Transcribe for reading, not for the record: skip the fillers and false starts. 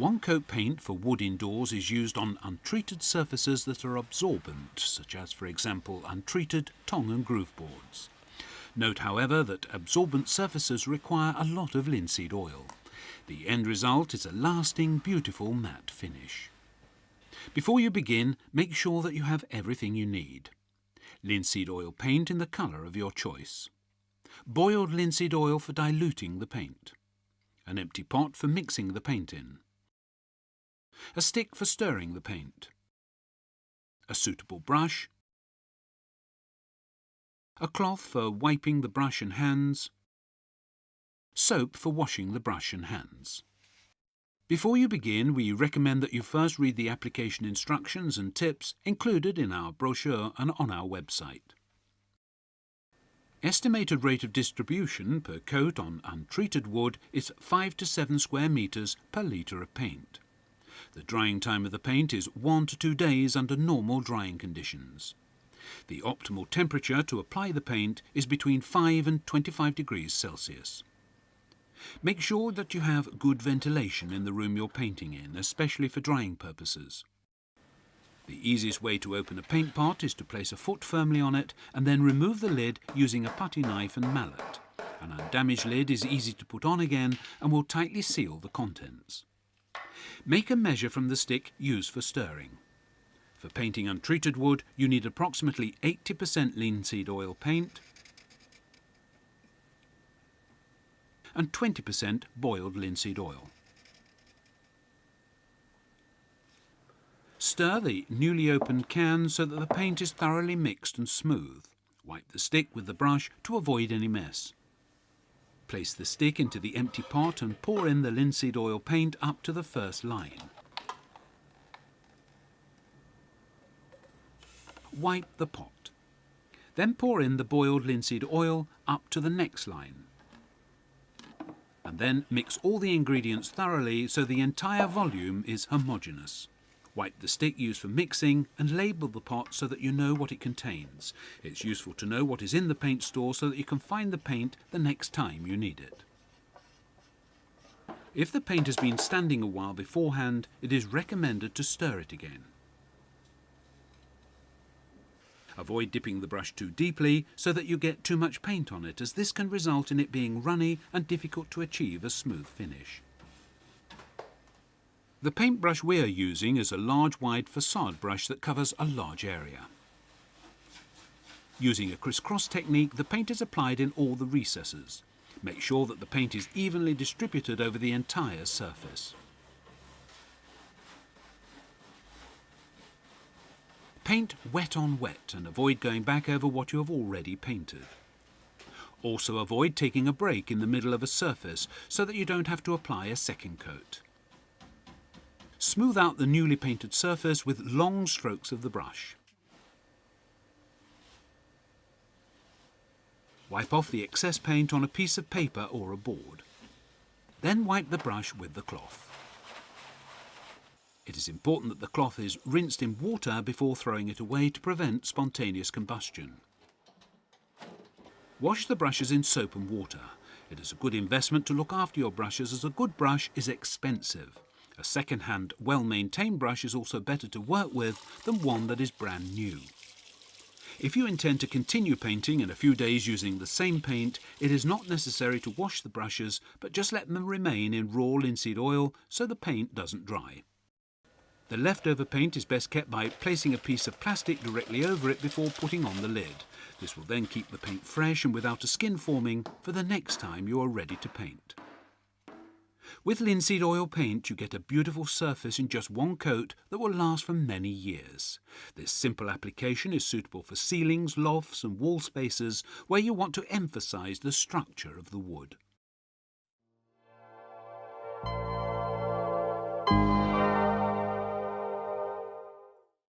One-coat paint for wood indoors is used on untreated surfaces that are absorbent, such as, for example, untreated tongue and groove boards. Note, however, that absorbent surfaces require a lot of linseed oil. The end result is a lasting, beautiful matte finish. Before you begin, make sure that you have everything you need. Linseed oil paint in the colour of your choice. Boiled linseed oil for diluting the paint. An empty pot for mixing the paint in. A stick for stirring the paint. A suitable brush. A cloth for wiping the brush and hands. Soap for washing the brush and hands. Before you begin, we recommend that you first read the application instructions and tips included in our brochure and on our website. Estimated rate of distribution per coat on untreated wood is 5 to 7 square metres per litre of paint. The drying time of the paint is 1 to 2 days under normal drying conditions. The optimal temperature to apply the paint is between 5 and 25 degrees Celsius. Make sure that you have good ventilation in the room you're painting in, especially for drying purposes. The easiest way to open a paint pot is to place a foot firmly on it and then remove the lid using a putty knife and mallet. An undamaged lid is easy to put on again and will tightly seal the contents. Make a measure from the stick used for stirring. For painting untreated wood, you need approximately 80% linseed oil paint and 20% boiled linseed oil. Stir the newly opened can so that the paint is thoroughly mixed and smooth. Wipe the stick with the brush to avoid any mess. Place the stick into the empty pot and pour in the linseed oil paint up to the first line. Wipe the pot. Then pour in the boiled linseed oil up to the next line. And then mix all the ingredients thoroughly so the entire volume is homogeneous. Wipe the stick used for mixing and label the pot so that you know what it contains. It's useful to know what is in the paint store so that you can find the paint the next time you need it. If the paint has been standing a while beforehand, it is recommended to stir it again. Avoid dipping the brush too deeply so that you get too much paint on it, as this can result in it being runny and difficult to achieve a smooth finish. The paintbrush we are using is a large wide facade brush that covers a large area. Using a crisscross technique, the paint is applied in all the recesses. Make sure that the paint is evenly distributed over the entire surface. Paint wet on wet and avoid going back over what you have already painted. Also avoid taking a break in the middle of a surface so that you don't have to apply a second coat. Smooth out the newly painted surface with long strokes of the brush. Wipe off the excess paint on a piece of paper or a board. Then wipe the brush with the cloth. It is important that the cloth is rinsed in water before throwing it away to prevent spontaneous combustion. Wash the brushes in soap and water. It is a good investment to look after your brushes, as a good brush is expensive. A second-hand, well-maintained brush is also better to work with than one that is brand new. If you intend to continue painting in a few days using the same paint, it is not necessary to wash the brushes, but just let them remain in raw linseed oil so the paint doesn't dry. The leftover paint is best kept by placing a piece of plastic directly over it before putting on the lid. This will then keep the paint fresh and without a skin forming for the next time you are ready to paint. With linseed oil paint, you get a beautiful surface in just one coat that will last for many years. This simple application is suitable for ceilings, lofts and wall spaces where you want to emphasize the structure of the wood.